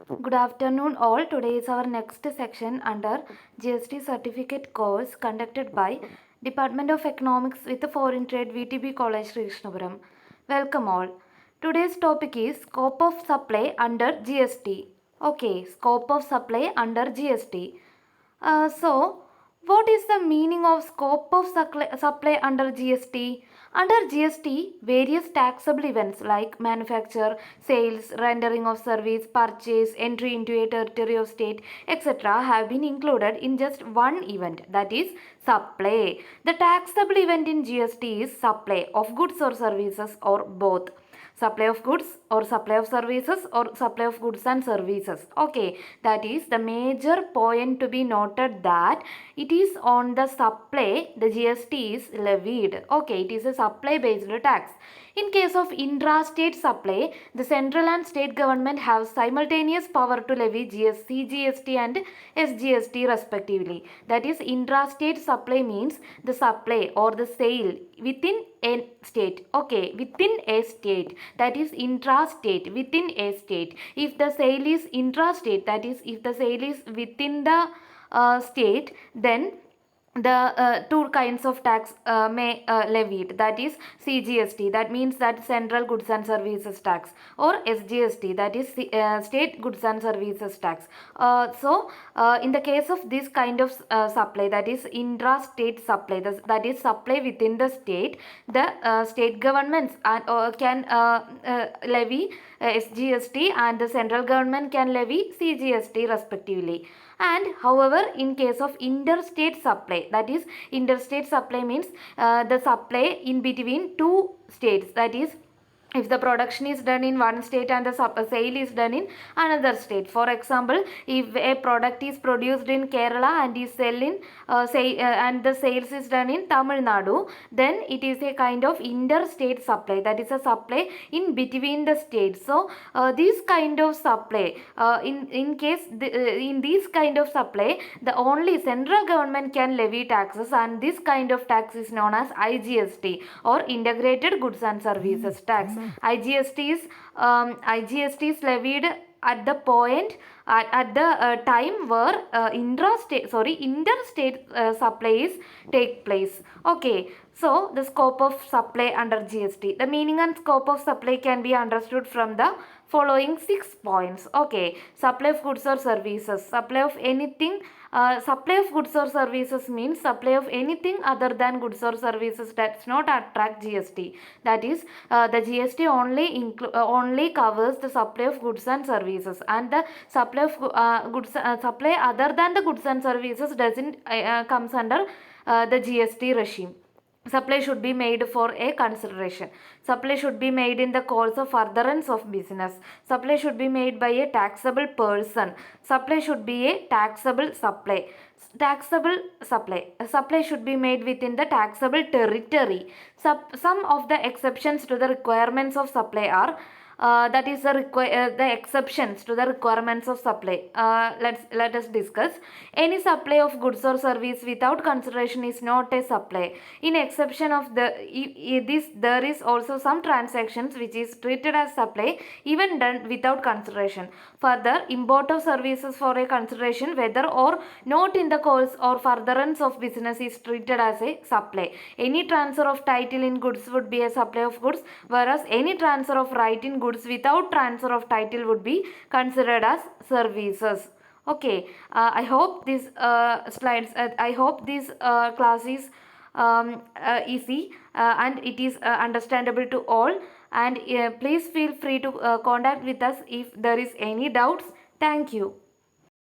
Good afternoon all. Today is our next section under GST certificate course conducted by Department of Economics with the Foreign Trade VTB College Krishnapuram. Welcome all. Today's topic is scope of supply under GST. Okay, scope of supply under GST. What is the meaning of scope of supply under GST? Under GST, various taxable events like manufacture, sales, rendering of service, purchase, entry into a territory of state, etc. have been included in just one event, that is supply. The taxable event in GST is supply of goods or services or both. Supply of goods or supply of services or supply of goods and services. Okay, that is the major point to be noted, that it is on the supply the GST is levied. Okay, it is a supply based tax. In case of intrastate supply, the central and state government have simultaneous power to levy CGST and SGST respectively. That is, intrastate supply means the supply or the sale within a state. Okay, within a state, that is intrastate, within a state. If the sale is intrastate, that is if the sale is within the state, then the two kinds of tax may levied, that is CGST, that means that central goods and services tax, or SGST, that is state goods and services tax. In the case of this kind of supply, that is intrastate supply, that is supply within the state, the state governments can levy SGST and the central government can levy CGST respectively. And however, in case of interstate supply, that is interstate supply means the supply in between two states, that is if the production is done in one state and the sale is done in another state. For example, if a product is produced in Kerala and is selling and the sales is done in Tamil Nadu, then it is a kind of interstate supply, that is a supply in between the states. So this kind of supply, in this kind of supply, the only central government can levy taxes, and this kind of tax is known as IGST, or Integrated Goods and Services Tax. IGST is levied at the point at the time where interstate supplies take place. Okay, so the scope of supply under GST. The meaning and scope of supply can be understood from the following 6 points. Okay, supply of goods or services. Supply of anything. Supply of goods or services means supply of anything other than goods or services does not attract GST. That is, the GST only covers the supply of goods and services, and the supply of supply other than the goods and services doesn't comes under the GST regime. Supply should be made for a consideration. Supply should be made in the course of furtherance of business. Supply should be made by a taxable person. Supply should be a taxable supply. Taxable supply. Supply should be made within the taxable territory. Some of the exceptions to the requirements of supply are that is the exceptions to the requirements of supply. Let us discuss. Any supply of goods or service without consideration is not a supply. In exception of this, there is also some transactions which is treated as supply even done without consideration. Further, import of services for a consideration, whether or not in the course or furtherance of business, is treated as a supply. Any transfer of title in goods would be a supply of goods, whereas any transfer of right in goods without transfer of title would be considered as services. Okay, I hope this I hope this class is easy and it is understandable to all. And please feel free to contact with us if there is any doubts. Thank you.